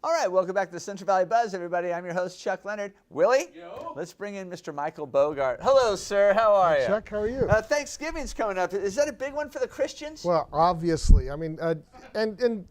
All right, welcome back to the Central Valley Buzz, everybody. I'm your host, Chuck Leonard. Willie? Yo. Let's bring in Mr. Michael Bogart. Hello, sir. How are you? Chuck, how are you? Thanksgiving's coming up. Is that a big one for the Christians? Well, obviously. I mean, and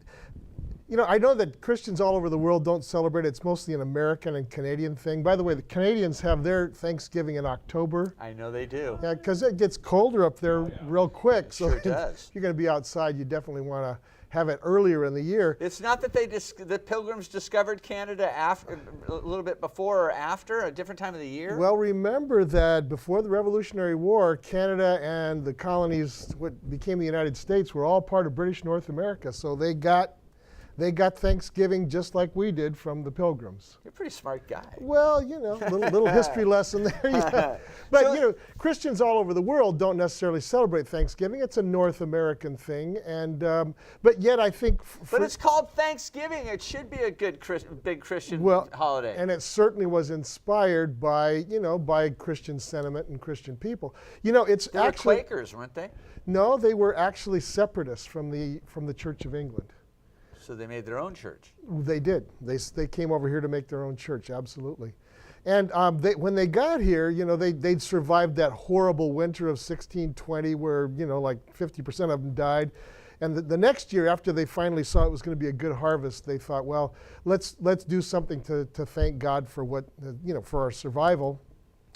you know, I know that Christians all over the world don't celebrate it. It's mostly an American and Canadian thing. By the way, the Canadians have their Thanksgiving in October. I know they do. Yeah, because it gets colder up there real quick. It So sure does. if you're going to be outside, you definitely want to have it earlier in the year. It's not that the Pilgrims discovered Canada after, a little bit before or after, a different time of the year? Well, remember that before the Revolutionary War, Canada and the colonies, what became the United States, were all part of British North America. So they got Thanksgiving just like we did from the Pilgrims. You're a pretty smart guy. Well, you know, little history lesson there. Yeah. But, So, you know, Christians all over the world don't necessarily celebrate Thanksgiving. It's a North American thing. And but yet I think... But it's called Thanksgiving. It should be a good big Christian holiday. And it certainly was inspired by, you know, by Christian sentiment and Christian people. You know, it's They were actually... Quakers, weren't they? No, they were actually separatists from the Church of England. So they made their own church. They did. They came over here to make their own church, absolutely. And when they got here, you know, they'd survived that horrible winter of 1620 where, you know, like 50% of them died. And the next year, after they finally saw it was going to be a good harvest, they thought, well, let's do something to thank God for what, you know, for our survival.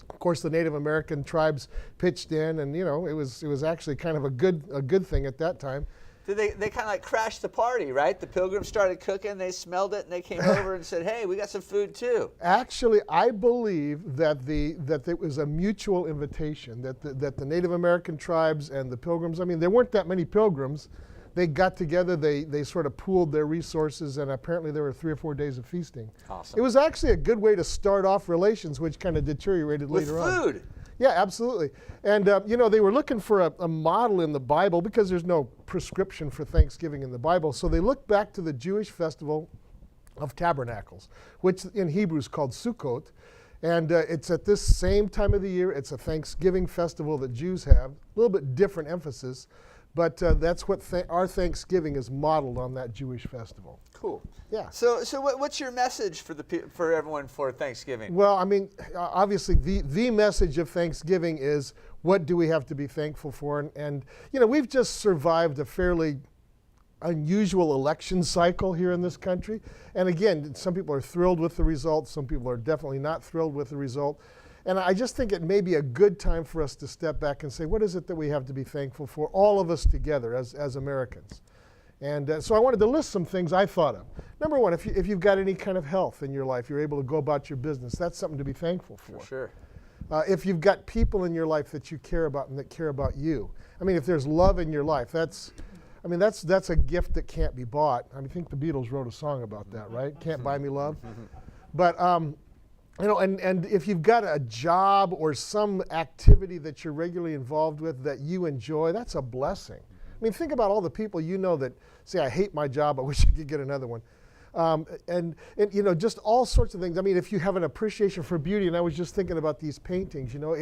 Of course, the Native American tribes pitched in, and, you know, it was actually kind of a good thing at that time. They kind of like crashed the party, right? The Pilgrims started cooking, they smelled it, and they came over and said, hey, we got some food too. Actually, I believe that it was a mutual invitation, that the Native American tribes and the Pilgrims, I mean, there weren't that many Pilgrims. They got together, they sort of pooled their resources, and apparently there were 3 or 4 days of feasting. Awesome. It was actually a good way to start off relations, which kind of deteriorated later on. With food. Yeah, absolutely. And, you know, they were looking for a model in the Bible because there's no prescription for Thanksgiving in the Bible. So they looked back to the Jewish festival of Tabernacles, which in Hebrew is called Sukkot. And it's at this same time of the year. It's a Thanksgiving festival that Jews have, a little bit different emphasis. But that's what our Thanksgiving is modeled on, that Jewish festival. Cool. Yeah. So what's your message for everyone for Thanksgiving? Well, I mean, obviously the message of Thanksgiving is, what do we have to be thankful for? And you know, we've just survived a fairly unusual election cycle here in this country. And again, some people are thrilled with the result. Some people are definitely not thrilled with the result. And I just think it may be a good time for us to step back and say, what is it that we have to be thankful for, all of us together as Americans? And so I wanted to list some things I thought of. Number one, if you've got any kind of health in your life, you're able to go about your business, that's something to be thankful for. For sure. If you've got people in your life that you care about and that care about you. I mean, if there's love in your life, that's a gift that can't be bought. I mean, I think the Beatles wrote a song about that, right? Can't buy me love. But you know, and if you've got a job or some activity that you're regularly involved with that you enjoy, that's a blessing. I mean, think about all the people you know that say, I hate my job, I wish I could get another one. And you know, just all sorts of things. I mean, if you have an appreciation for beauty, and I was just thinking about these paintings, you know,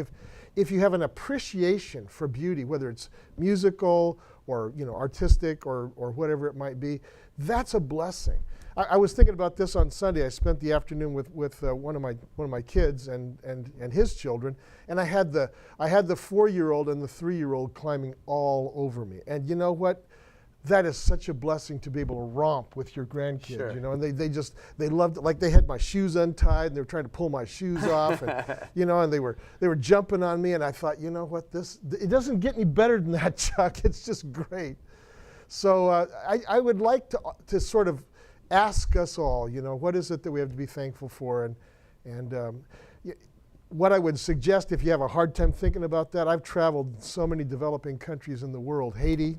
if you have an appreciation for beauty, whether it's musical or, you know, artistic or whatever it might be, that's a blessing. I was thinking about this on Sunday. I spent the afternoon with one of my kids and his children, and I had the 4-year-old and the 3-year-old climbing all over me. And you know what? That is such a blessing to be able to romp with your grandkids. Sure. You know, and they loved it. Like, they had my shoes untied and they were trying to pull my shoes off, and you know, and they were jumping on me, and I thought, you know what, it doesn't get any better than that, Chuck. It's just great. So I would like to sort of ask us all, you know, what is it that we have to be thankful for? And what I would suggest, if you have a hard time thinking about that, I've traveled so many developing countries in the world, Haiti,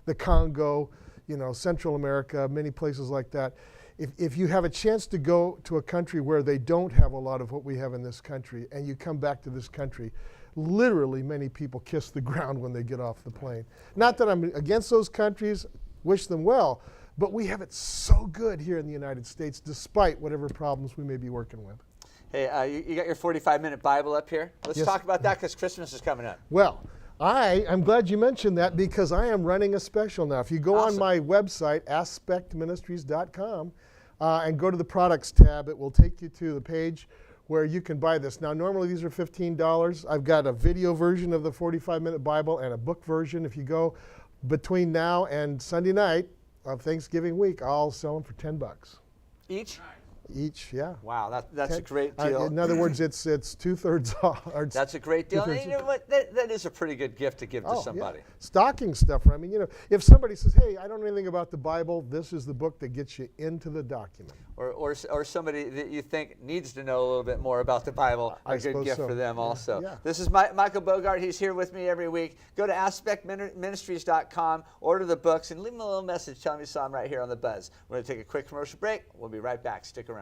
the Congo, you know, Central America, many places like that. If you have a chance to go to a country where they don't have a lot of what we have in this country, and you come back to this country, literally many people kiss the ground when they get off the plane. Not that I'm against those countries, wish them well, but we have it so good here in the United States, despite whatever problems we may be working with. Hey, you got your 45-minute Bible up here? Let's Yes. talk about that, because Christmas is coming up. Well, I'm glad you mentioned that, because I am running a special now. If you go Awesome. on my website, aspectministries.com, and go to the products tab. It will take you to the page where you can buy this. Now, normally these are $15. I've got a video version of the 45-minute Bible and a book version. If you go between now and Sunday night of Thanksgiving week, I'll sell them for $10. Each? Each, yeah. Wow, that's a great deal. In other words, it's 2/3 off. That's a great deal. And you know what? That is a pretty good gift to give to somebody. Yeah. Stocking stuffer. I mean, you know, if somebody says, "Hey, I don't know anything about the Bible," this is the book that gets you into the document. Or somebody that you think needs to know a little bit more about the Bible, a good gift for them also. Yeah. This is Michael Bogart. He's here with me every week. Go to aspectministries.com, order the books, and leave him a little message telling me you saw him right here on The Buzz. We're going to take a quick commercial break. We'll be right back. Stick around.